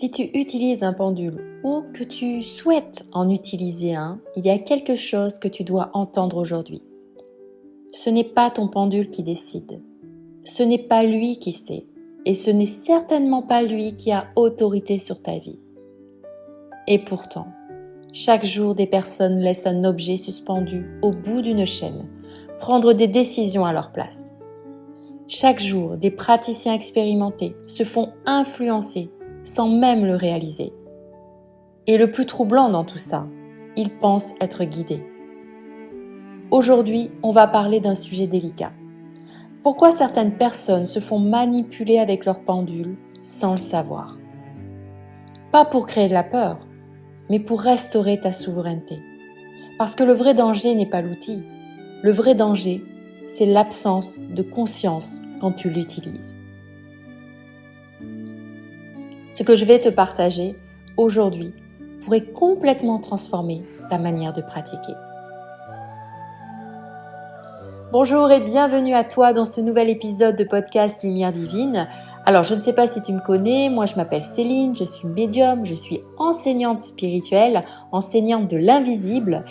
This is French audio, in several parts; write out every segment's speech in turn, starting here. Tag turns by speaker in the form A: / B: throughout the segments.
A: Si tu utilises un pendule ou que tu souhaites en utiliser un, il y a quelque chose que tu dois entendre aujourd'hui. Ce n'est pas ton pendule qui décide. Ce n'est pas lui qui sait. Et ce n'est certainement pas lui qui a autorité sur ta vie. Et pourtant, chaque jour, des personnes laissent un objet suspendu au bout d'une chaîne prendre des décisions à leur place. Chaque jour, des praticiens expérimentés se font influencer sans même le réaliser. Et le plus troublant dans tout ça, ils pensent être guidés. Aujourd'hui, on va parler d'un sujet délicat. Pourquoi certaines personnes se font manipuler avec leur pendule sans le savoir? Pas pour créer de la peur, mais pour restaurer ta souveraineté. Parce que le vrai danger n'est pas l'outil. Le vrai danger, c'est l'absence de conscience quand tu l'utilises. Ce que je vais te partager aujourd'hui pourrait complètement transformer ta manière de pratiquer. Bonjour et bienvenue à toi dans ce nouvel épisode de podcast Lumière Divine. Alors, je ne sais pas si tu me connais, moi je m'appelle Céline, je suis médium, je suis enseignante spirituelle, enseignante de l'invisible.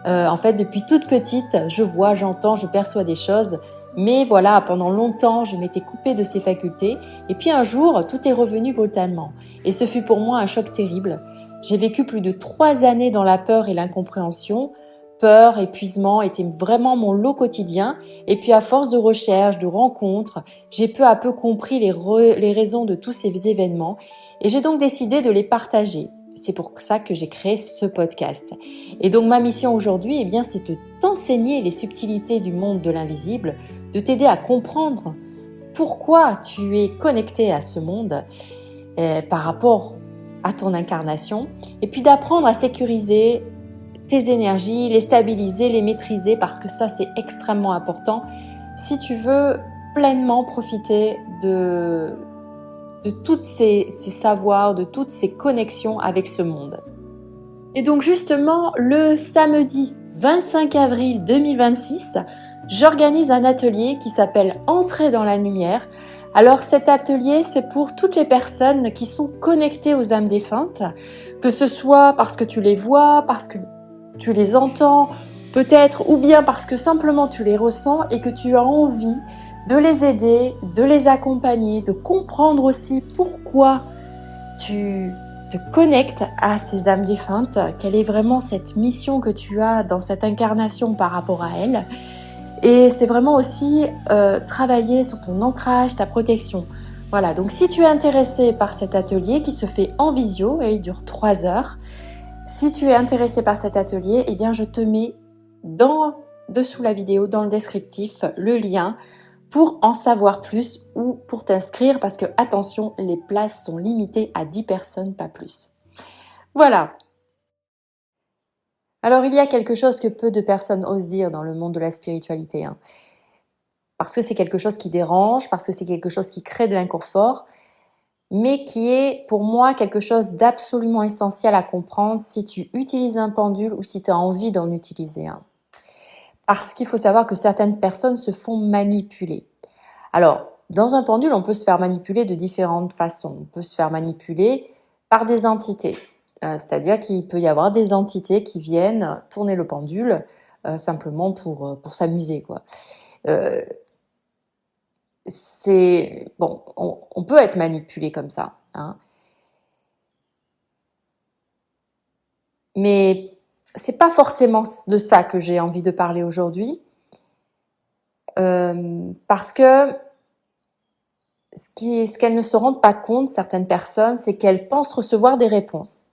A: En fait, depuis toute petite, je vois, j'entends, je perçois des choses. Mais voilà, pendant longtemps, je m'étais coupée de ces facultés. Et puis un jour, tout est revenu brutalement. Et ce fut pour moi un choc terrible. J'ai vécu plus de 3 années dans la peur et l'incompréhension. Peur, épuisement étaient vraiment mon lot quotidien. Et puis à force de recherches, de rencontres, j'ai peu à peu compris les raisons de tous ces événements. Et j'ai donc décidé de les partager. C'est pour ça que j'ai créé ce podcast. Et donc ma mission aujourd'hui, c'est de t'enseigner les subtilités du monde de l'invisible, de t'aider à comprendre pourquoi tu es connecté à ce monde par rapport à ton incarnation, et puis d'apprendre à sécuriser tes énergies, les stabiliser, les maîtriser, parce que ça c'est extrêmement important si tu veux pleinement profiter de tous ces savoirs, de toutes ces connexions avec ce monde. Et donc justement, le samedi 25 avril 2026, j'organise un atelier qui s'appelle Entrer dans la lumière. Alors cet atelier, c'est pour toutes les personnes qui sont connectées aux âmes défuntes, que ce soit parce que tu les vois, parce que tu les entends, peut-être, ou bien parce que simplement tu les ressens et que tu as envie de les aider, de les accompagner, de comprendre aussi pourquoi tu te connectes à ces âmes défuntes, quelle est vraiment cette mission que tu as dans cette incarnation par rapport à elles. Et c'est vraiment aussi travailler sur ton ancrage, ta protection. Voilà, donc si tu es intéressé par cet atelier qui se fait en visio et il dure 3 heures, si tu es intéressé par cet atelier, je te mets dessous la vidéo, dans le descriptif, le lien pour en savoir plus ou pour t'inscrire, parce que attention, les places sont limitées à 10 personnes, pas plus. Voilà. Alors il y a quelque chose que peu de personnes osent dire dans le monde de la spiritualité, parce que c'est quelque chose qui dérange, parce que c'est quelque chose qui crée de l'inconfort, mais qui est pour moi quelque chose d'absolument essentiel à comprendre si tu utilises un pendule ou si tu as envie d'en utiliser un. Parce qu'il faut savoir que certaines personnes se font manipuler. Alors, dans un pendule, on peut se faire manipuler de différentes façons. On peut se faire manipuler par des entités. C'est-à-dire qu'il peut y avoir des entités qui viennent tourner le pendule simplement pour s'amuser, quoi. On peut être manipulé comme ça, Mais c'est pas forcément de ça que j'ai envie de parler aujourd'hui, parce que ce qu'elles ne se rendent pas compte, certaines personnes, c'est qu'elles pensent recevoir des réponses.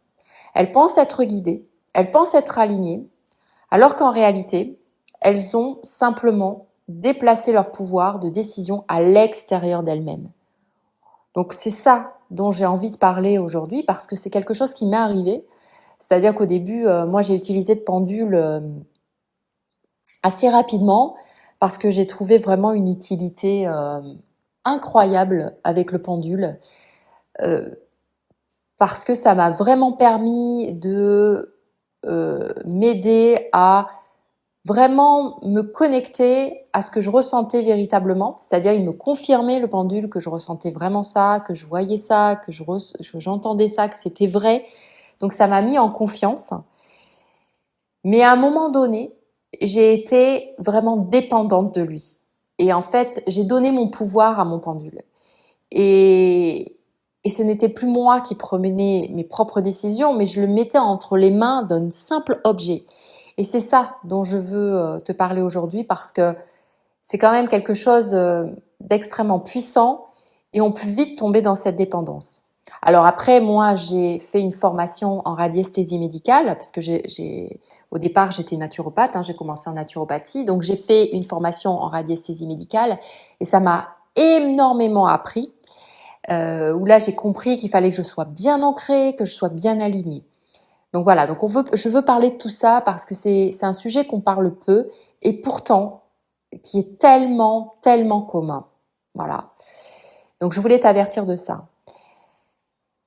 A: Elles pensent être guidées, elles pensent être alignées, alors qu'en réalité, elles ont simplement déplacé leur pouvoir de décision à l'extérieur d'elles-mêmes. Donc c'est ça dont j'ai envie de parler aujourd'hui, parce que c'est quelque chose qui m'est arrivé. C'est-à-dire qu'au début, moi j'ai utilisé le pendule assez rapidement, parce que j'ai trouvé vraiment une utilité incroyable avec le pendule, parce que ça m'a vraiment permis de m'aider à vraiment me connecter à ce que je ressentais véritablement, c'est-à-dire il me confirmait le pendule que je ressentais vraiment ça, que je voyais ça, que j'entendais ça, que c'était vrai. Donc ça m'a mis en confiance. Mais à un moment donné, j'ai été vraiment dépendante de lui. Et en fait, j'ai donné mon pouvoir à mon pendule. Et ce n'était plus moi qui prenais mes propres décisions, mais je le mettais entre les mains d'un simple objet. Et c'est ça dont je veux te parler aujourd'hui parce que c'est quand même quelque chose d'extrêmement puissant et on peut vite tomber dans cette dépendance. Alors après, moi, j'ai fait une formation en radiesthésie médicale parce que au départ, j'étais naturopathe, j'ai commencé en naturopathie, donc j'ai fait une formation en radiesthésie médicale et ça m'a énormément appris. Où là, j'ai compris qu'il fallait que je sois bien ancrée, que je sois bien alignée. Donc voilà, donc je veux parler de tout ça parce que c'est un sujet qu'on parle peu et pourtant qui est tellement, tellement commun. Voilà. Donc je voulais t'avertir de ça.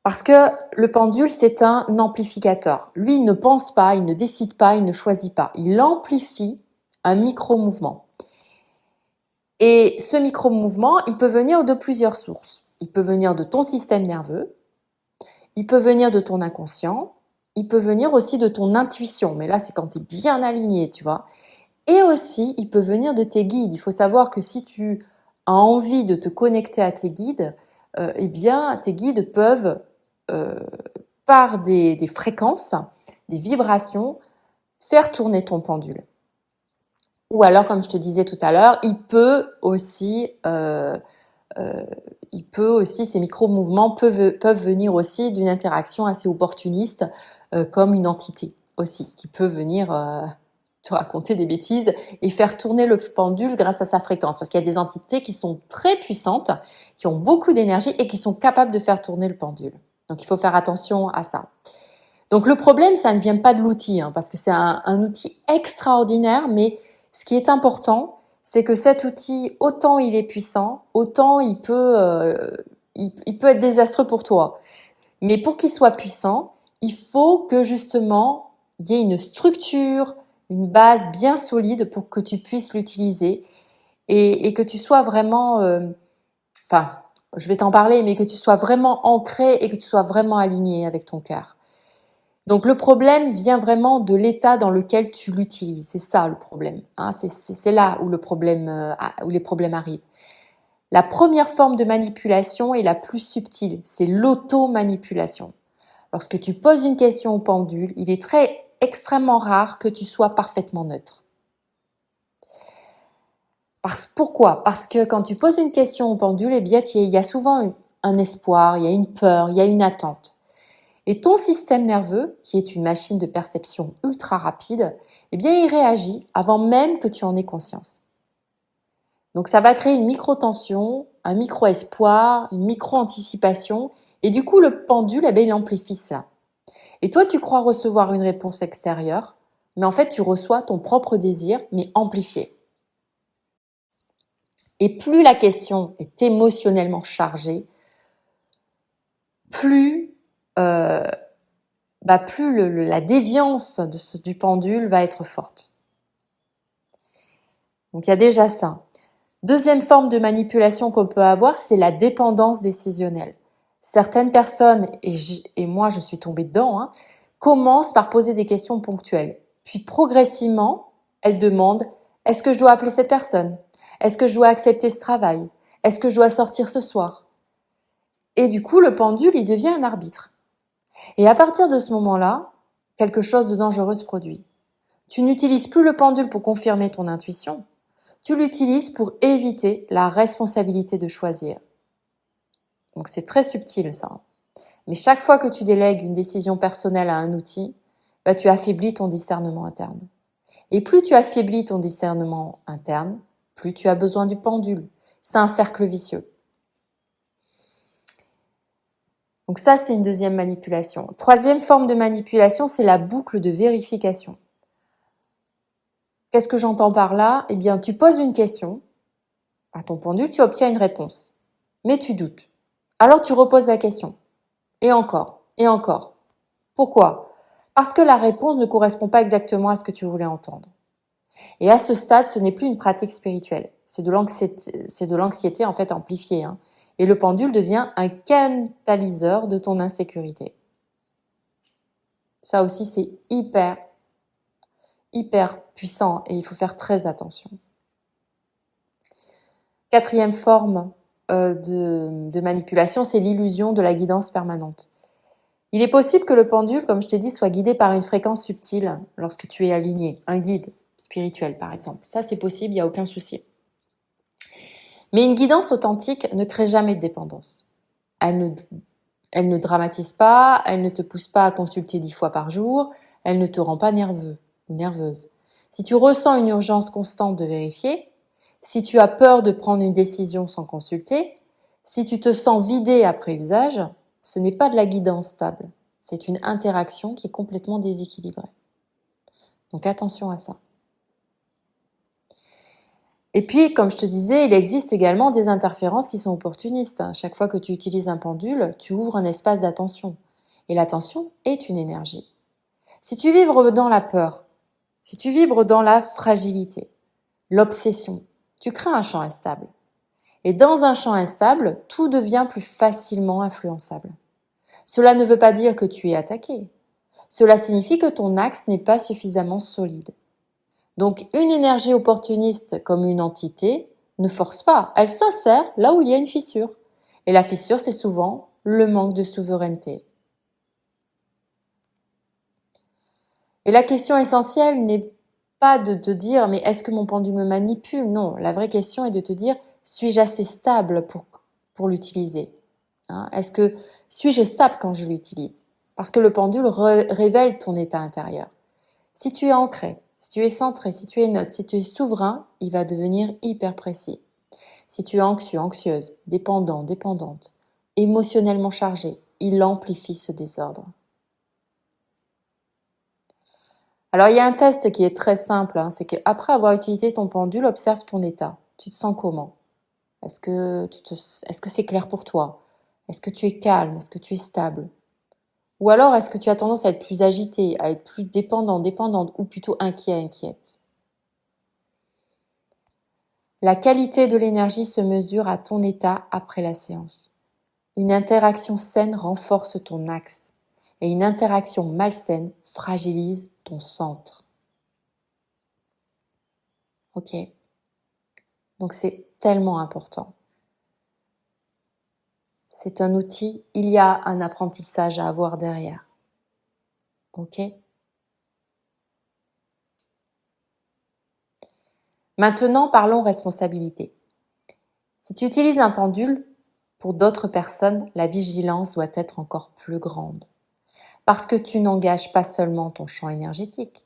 A: Parce que le pendule, c'est un amplificateur. Lui, il ne pense pas, il ne décide pas, il ne choisit pas. Il amplifie un micro-mouvement. Et ce micro-mouvement, il peut venir de plusieurs sources. Il peut venir de ton système nerveux, il peut venir de ton inconscient, il peut venir aussi de ton intuition. Mais là, c'est quand tu es bien aligné, tu vois. Et aussi, il peut venir de tes guides. Il faut savoir que si tu as envie de te connecter à tes guides, eh bien, tes guides peuvent, euh, par des fréquences, des vibrations, faire tourner ton pendule. Ou alors, comme je te disais tout à l'heure, ces micro-mouvements peuvent venir aussi d'une interaction assez opportuniste, comme une entité aussi, qui peut venir te raconter des bêtises et faire tourner le pendule grâce à sa fréquence. Parce qu'il y a des entités qui sont très puissantes, qui ont beaucoup d'énergie et qui sont capables de faire tourner le pendule. Donc, il faut faire attention à ça. Donc, le problème, ça ne vient pas de l'outil, parce que c'est un outil extraordinaire, mais ce qui est important, c'est que cet outil, autant il est puissant, autant il peut être désastreux pour toi. Mais pour qu'il soit puissant, il faut que justement, il y ait une structure, une base bien solide pour que tu puisses l'utiliser et que tu sois vraiment, je vais t'en parler, mais que tu sois vraiment ancré et que tu sois vraiment aligné avec ton cœur. Donc le problème vient vraiment de l'état dans lequel tu l'utilises. C'est ça le problème. C'est là où où les problèmes arrivent. La première forme de manipulation est la plus subtile. C'est l'auto-manipulation. Lorsque tu poses une question au pendule, il est extrêmement rare que tu sois parfaitement neutre. Pourquoi ? Parce que quand tu poses une question au pendule, eh bien, il y a souvent un espoir, il y a une peur, il y a une attente. Et ton système nerveux, qui est une machine de perception ultra rapide, eh bien, il réagit avant même que tu en aies conscience. Donc, ça va créer une micro-tension, un micro-espoir, une micro-anticipation. Et du coup, le pendule, il amplifie cela. Et toi, tu crois recevoir une réponse extérieure, mais en fait, tu reçois ton propre désir, mais amplifié. Et plus la question est émotionnellement chargée, plus la déviance du pendule va être forte. Donc il y a déjà ça. Deuxième forme de manipulation qu'on peut avoir, c'est la dépendance décisionnelle. Certaines personnes, et moi je suis tombée dedans, commencent par poser des questions ponctuelles. Puis progressivement, elles demandent « Est-ce que je dois appeler cette personne ? Est-ce que je dois accepter ce travail ? Est-ce que je dois sortir ce soir ?» Et du coup, le pendule, il devient un arbitre. Et à partir de ce moment-là, quelque chose de dangereux se produit. Tu n'utilises plus le pendule pour confirmer ton intuition, tu l'utilises pour éviter la responsabilité de choisir. Donc c'est très subtil ça. Mais chaque fois que tu délègues une décision personnelle à un outil, tu affaiblis ton discernement interne. Et plus tu affaiblis ton discernement interne, plus tu as besoin du pendule. C'est un cercle vicieux. Donc ça, c'est une deuxième manipulation. Troisième forme de manipulation, c'est la boucle de vérification. Qu'est-ce que j'entends par là ? Eh bien, tu poses une question à ton pendule, tu obtiens une réponse. Mais tu doutes. Alors tu reposes la question. Et encore, et encore. Pourquoi ? Parce que la réponse ne correspond pas exactement à ce que tu voulais entendre. Et à ce stade, ce n'est plus une pratique spirituelle. C'est de l'anxiété en fait amplifiée. Hein. Et le pendule devient un catalyseur de ton insécurité. Ça aussi, c'est hyper puissant et il faut faire très attention. Quatrième forme de manipulation, c'est l'illusion de la guidance permanente. Il est possible que le pendule, comme je t'ai dit, soit guidé par une fréquence subtile lorsque tu es aligné, un guide spirituel par exemple. Ça, c'est possible, il n'y a aucun souci. Mais une guidance authentique ne crée jamais de dépendance. Elle ne dramatise pas, elle ne te pousse pas à consulter 10 fois par jour, elle ne te rend pas nerveux ou nerveuse. Si tu ressens une urgence constante de vérifier, si tu as peur de prendre une décision sans consulter, si tu te sens vidé après usage, ce n'est pas de la guidance stable. C'est une interaction qui est complètement déséquilibrée. Donc attention à ça. Et puis, comme je te disais, il existe également des interférences qui sont opportunistes. Chaque fois que tu utilises un pendule, tu ouvres un espace d'attention. Et l'attention est une énergie. Si tu vibres dans la peur, si tu vibres dans la fragilité, l'obsession, tu crées un champ instable. Et dans un champ instable, tout devient plus facilement influençable. Cela ne veut pas dire que tu es attaqué. Cela signifie que ton axe n'est pas suffisamment solide. Donc, une énergie opportuniste comme une entité ne force pas, elle s'insère là où il y a une fissure. Et la fissure, c'est souvent le manque de souveraineté. Et la question essentielle n'est pas de te dire « mais est-ce que mon pendule me manipule ?» Non, la vraie question est de te dire « suis-je assez stable pour l'utiliser ?» Suis-je stable quand je l'utilise? Parce que le pendule révèle ton état intérieur. Si tu es ancré, si tu es centré, si tu es neutre, si tu es souverain, il va devenir hyper précis. Si tu es anxieux, anxieuse, dépendant, dépendante, émotionnellement chargé, il amplifie ce désordre. Alors, il y a un test qui est très simple, hein, c'est qu'après avoir utilisé ton pendule, observe ton état. Tu te sens comment? Est-ce que c'est clair pour toi? Est-ce que tu es calme? Est-ce que tu es stable? Ou alors, est-ce que tu as tendance à être plus agité, à être plus dépendant, dépendante, ou plutôt inquiet, inquiète? La qualité de l'énergie se mesure à ton état après la séance. Une interaction saine renforce ton axe et une interaction malsaine fragilise ton centre. Ok? Donc c'est tellement important. C'est un outil, il y a un apprentissage à avoir derrière. Ok? Maintenant, parlons responsabilité. Si tu utilises un pendule, pour d'autres personnes, la vigilance doit être encore plus grande. Parce que tu n'engages pas seulement ton champ énergétique,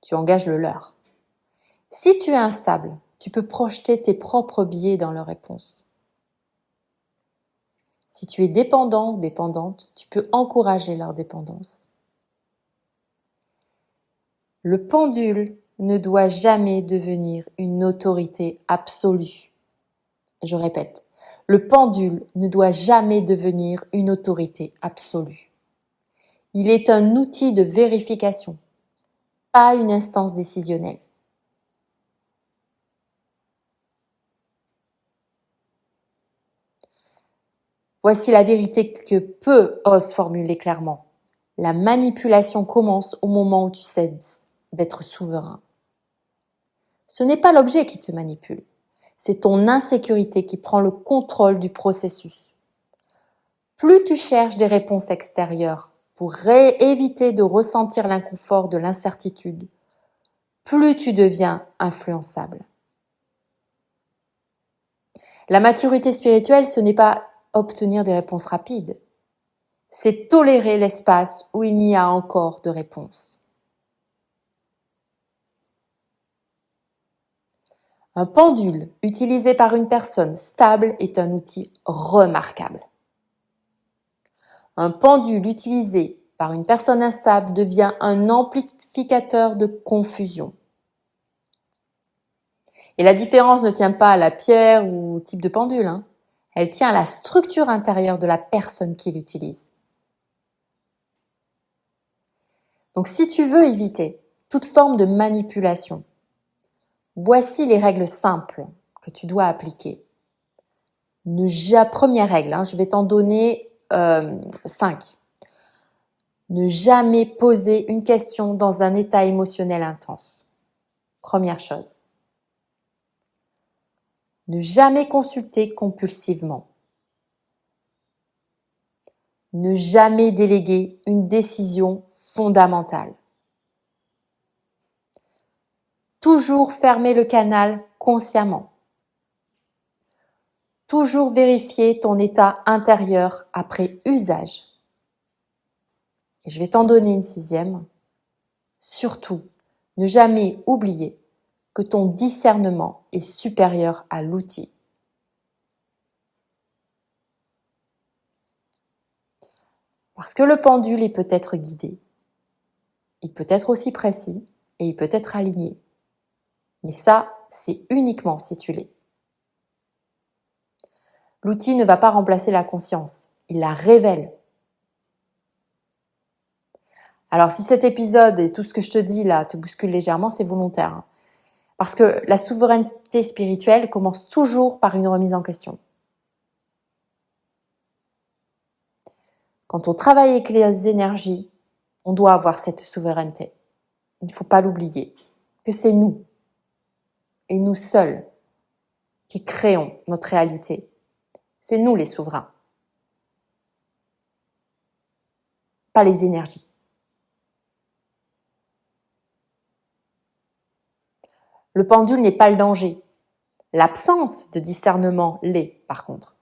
A: tu engages le leur. Si tu es instable, tu peux projeter tes propres biais dans leurs réponses. Si tu es dépendant ou dépendante, tu peux encourager leur dépendance. Le pendule ne doit jamais devenir une autorité absolue. Je répète, le pendule ne doit jamais devenir une autorité absolue. Il est un outil de vérification, pas une instance décisionnelle. Voici la vérité que peu osent formuler clairement. La manipulation commence au moment où tu cesses d'être souverain. Ce n'est pas l'objet qui te manipule, c'est ton insécurité qui prend le contrôle du processus. Plus tu cherches des réponses extérieures pour éviter de ressentir l'inconfort de l'incertitude, plus tu deviens influençable. La maturité spirituelle, ce n'est pas obtenir des réponses rapides, c'est tolérer l'espace où il n'y a encore de réponse. Un pendule utilisé par une personne stable est un outil remarquable. Un pendule utilisé par une personne instable devient un amplificateur de confusion. Et la différence ne tient pas à la pierre ou au type de pendule, hein. Elle tient à la structure intérieure de la personne qui l'utilise. Donc si tu veux éviter toute forme de manipulation, Voici les règles simples que tu dois appliquer. Première règle, je vais t'en donner 5. Ne jamais poser une question dans un état émotionnel intense. Première chose. Ne jamais consulter compulsivement. Ne jamais déléguer une décision fondamentale. Toujours fermer le canal consciemment. Toujours vérifier ton état intérieur après usage. Et je vais t'en donner une 6e. Surtout, ne jamais oublier que ton discernement est supérieur à l'outil. Parce que le pendule, il peut être guidé. Il peut être aussi précis et il peut être aligné. Mais ça, c'est uniquement si tu l'es. L'outil ne va pas remplacer la conscience, il la révèle. Alors si cet épisode et tout ce que je te dis là te bouscule légèrement, c'est volontaire. Parce que la souveraineté spirituelle commence toujours par une remise en question. Quand on travaille avec les énergies, on doit avoir cette souveraineté. Il ne faut pas l'oublier, que c'est nous, et nous seuls, qui créons notre réalité. C'est nous les souverains, pas les énergies. Le pendule n'est pas le danger. L'absence de discernement l'est, par contre.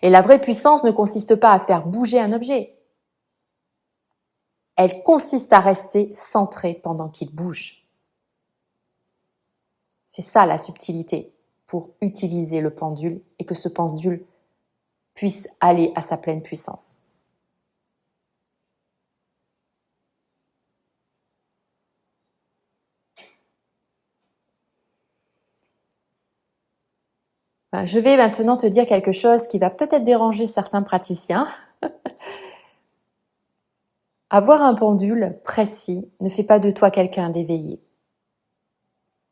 A: Et la vraie puissance ne consiste pas à faire bouger un objet. Elle consiste à rester centré pendant qu'il bouge. C'est ça la subtilité pour utiliser le pendule et que ce pendule puisse aller à sa pleine puissance. Je vais maintenant te dire quelque chose qui va peut-être déranger certains praticiens. Avoir un pendule précis ne fait pas de toi quelqu'un d'éveillé.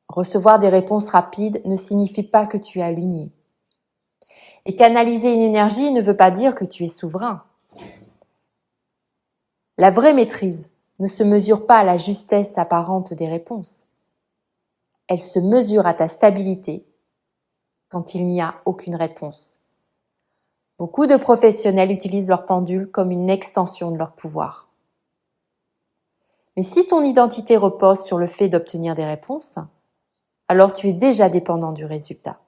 A: Recevoir des réponses rapides ne signifie pas que tu es aligné. Et canaliser une énergie ne veut pas dire que tu es souverain. La vraie maîtrise ne se mesure pas à la justesse apparente des réponses. Elle se mesure à ta stabilité quand il n'y a aucune réponse. Beaucoup de professionnels utilisent leur pendule comme une extension de leur pouvoir. Mais si ton identité repose sur le fait d'obtenir des réponses, alors tu es déjà dépendant du résultat.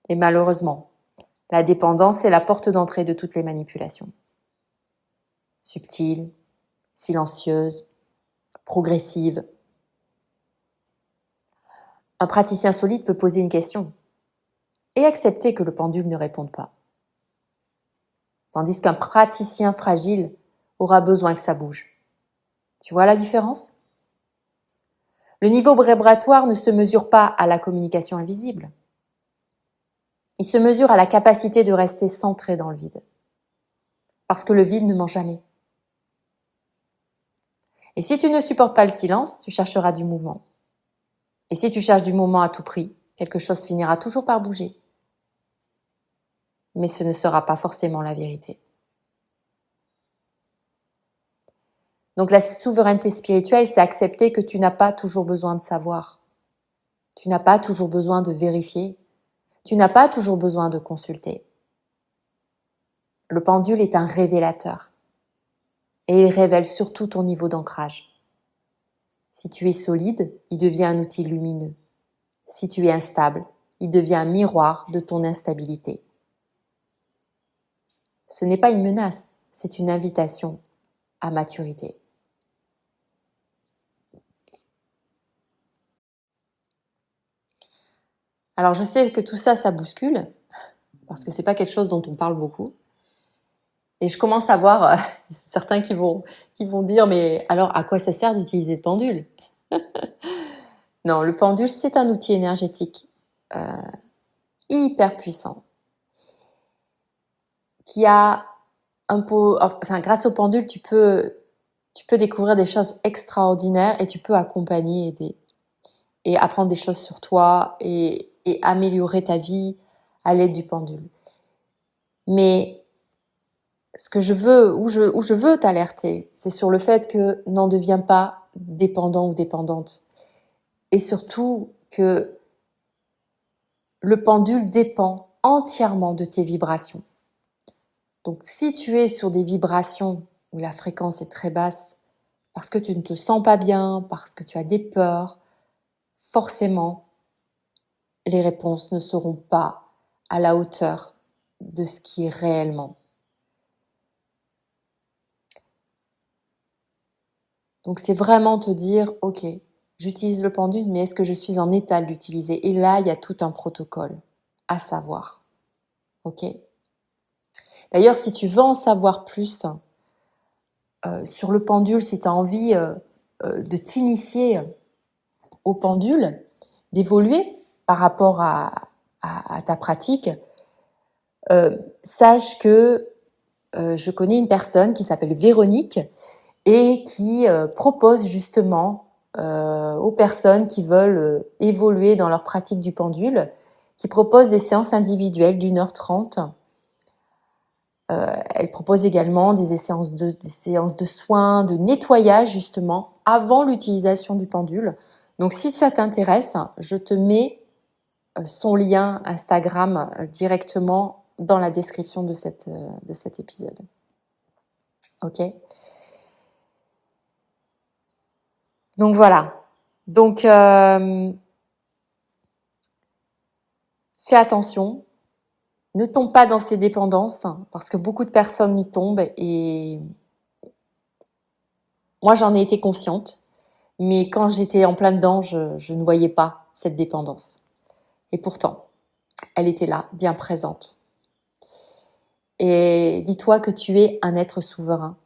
A: Et malheureusement, la dépendance est la porte d'entrée de toutes les manipulations. Subtile, silencieuse, progressive. Un praticien solide peut poser une question et accepter que le pendule ne réponde pas. Tandis qu'un praticien fragile aura besoin que ça bouge. Tu vois la différence ? Le niveau vibratoire ne se mesure pas à la communication invisible. Il se mesure à la capacité de rester centré dans le vide. Parce que le vide ne ment jamais. Et si tu ne supportes pas le silence, tu chercheras du mouvement. Et si tu cherches du mouvement à tout prix, quelque chose finira toujours par bouger. Mais ce ne sera pas forcément la vérité. Donc la souveraineté spirituelle, c'est accepter que tu n'as pas toujours besoin de savoir. Tu n'as pas toujours besoin de vérifier. Tu n'as pas toujours besoin de consulter. Le pendule est un révélateur. Et il révèle surtout ton niveau d'ancrage. Si tu es solide, il devient un outil lumineux. Si tu es instable, il devient un miroir de ton instabilité. Ce n'est pas une menace, c'est une invitation à maturité. Alors je sais que tout ça, ça bouscule, parce que c'est pas quelque chose dont on parle beaucoup. Et je commence à voir certains qui vont dire, mais alors à quoi ça sert d'utiliser le pendule ? Non, le pendule, c'est un outil énergétique hyper puissant qui a grâce au pendule, tu peux tu peux découvrir des choses extraordinaires et tu peux accompagner, aider et apprendre des choses sur toi et améliorer ta vie à l'aide du pendule. Mais ce que je veux, où je veux t'alerter, c'est sur le fait que n'en deviens pas dépendant ou dépendante. Et surtout que le pendule dépend entièrement de tes vibrations. Donc si tu es sur des vibrations où la fréquence est très basse, parce que tu ne te sens pas bien, parce que tu as des peurs, forcément, les réponses ne seront pas à la hauteur de ce qui est réellement. Donc c'est vraiment te dire, ok, j'utilise le pendule, mais est-ce que je suis en état de l'utiliser? Et là, il y a tout un protocole à savoir. Ok? D'ailleurs, si tu veux en savoir plus sur le pendule, si tu as envie de t'initier au pendule, d'évoluer par rapport à ta pratique, sache que je connais une personne qui s'appelle Véronique et qui propose justement aux personnes qui veulent évoluer dans leur pratique du pendule, qui propose des séances individuelles d'1h30. Elle propose également des séances de soins, de nettoyage justement avant l'utilisation du pendule. Donc si ça t'intéresse, je te mets son lien Instagram directement dans la description de cet épisode. Ok ? Donc voilà. Donc fais attention. Ne tombe pas dans ces dépendances parce que beaucoup de personnes y tombent et moi j'en ai été consciente. Mais quand j'étais en plein dedans, je ne voyais pas cette dépendance. Et pourtant, elle était là, bien présente. Et dis-toi que tu es un être souverain.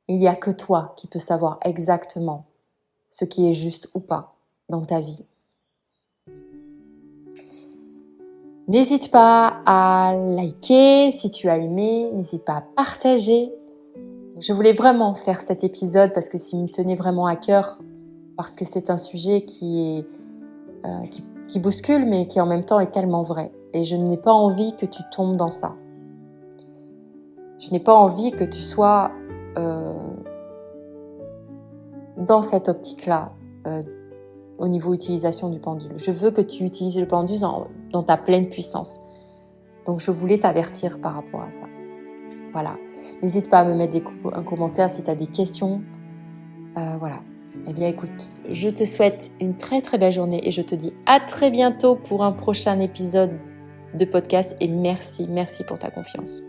A: Il n'y a que toi qui peux savoir exactement ce qui est juste ou pas dans ta vie. N'hésite pas à liker si tu as aimé, n'hésite pas à partager. Je voulais vraiment faire cet épisode parce que s'il me tenait vraiment à cœur, parce que c'est un sujet qui bouscule mais qui en même temps est tellement vrai. Et je n'ai pas envie que tu tombes dans ça. Je n'ai pas envie que tu sois dans cette optique-là au niveau utilisation du pendule. Je veux que tu utilises le pendule dans ta pleine puissance. Donc je voulais t'avertir par rapport à ça. Voilà. N'hésite pas à me mettre un commentaire si tu as des questions. Voilà. Eh bien écoute, je te souhaite une très très belle journée et je te dis à très bientôt pour un prochain épisode de podcast et merci pour ta confiance.